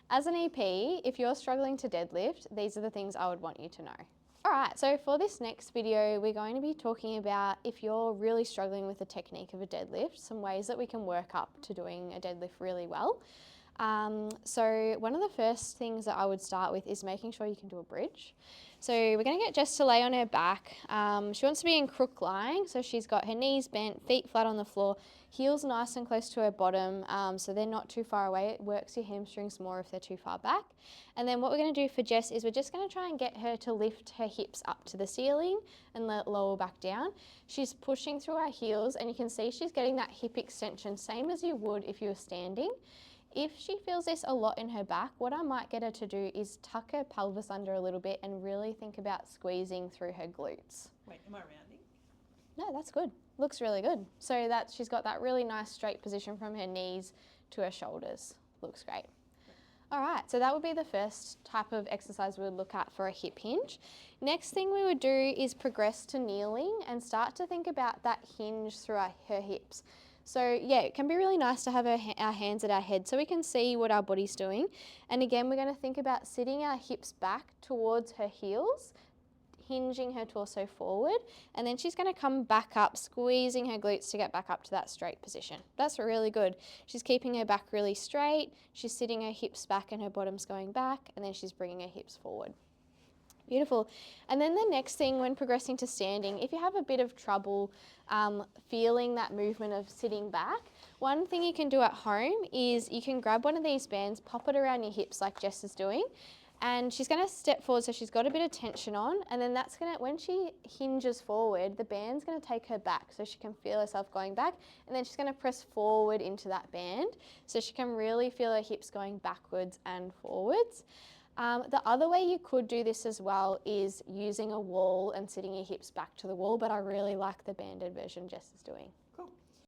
As an EP, if you're struggling to deadlift, these are the things I would want you to know. All right, so for this next video, we're going to be talking about if you're really struggling with the technique of a deadlift, some ways that we can work up to doing a deadlift really well. So one of the first things that I would start with is making sure you can do a bridge. So we're going to get Jess to lay on her back. She wants to be in crook lying, so she's got her knees bent, feet flat on the floor, heels nice and close to her bottom, so they're not too far away. It works your hamstrings more if they're too far back. And then what we're going to do for Jess is we're just going to try and get her to lift her hips up to the ceiling and lower back down. She's pushing through her heels, and you can see she's getting that hip extension, same as you would if you were standing. If she feels this a lot in her back, what I might get her to do is tuck her pelvis under a little bit and really think about squeezing through her glutes. Wait, am I rounding? No, that's good. Looks really good. So that she's got that really nice straight position from her knees to her shoulders. Looks great. All right, so that would be the first type of exercise we would look at for a hip hinge. Next thing we would do is progress to kneeling and start to think about that hinge through her hips. So yeah, it can be really nice to have our hands at our head so we can see what our body's doing. And again, we're going to think about sitting our hips back towards her heels, hinging her torso forward, and then she's going to come back up, squeezing her glutes to get back up to that straight position. That's really good. She's keeping her back really straight, she's sitting her hips back and her bottom's going back, and then she's bringing her hips forward. Beautiful. And then the next thing when progressing to standing, if you have a bit of trouble feeling that movement of sitting back, one thing you can do at home is you can grab one of these bands, pop it around your hips like Jess is doing, and she's going to step forward so she's got a bit of tension on, and then that's going to, when she hinges forward, the band's going to take her back so she can feel herself going back, and then she's going to press forward into that band so she can really feel her hips going backwards and forwards. The other way you could do this as well is using a wall and sitting your hips back to the wall, but I really like the banded version Jess is doing.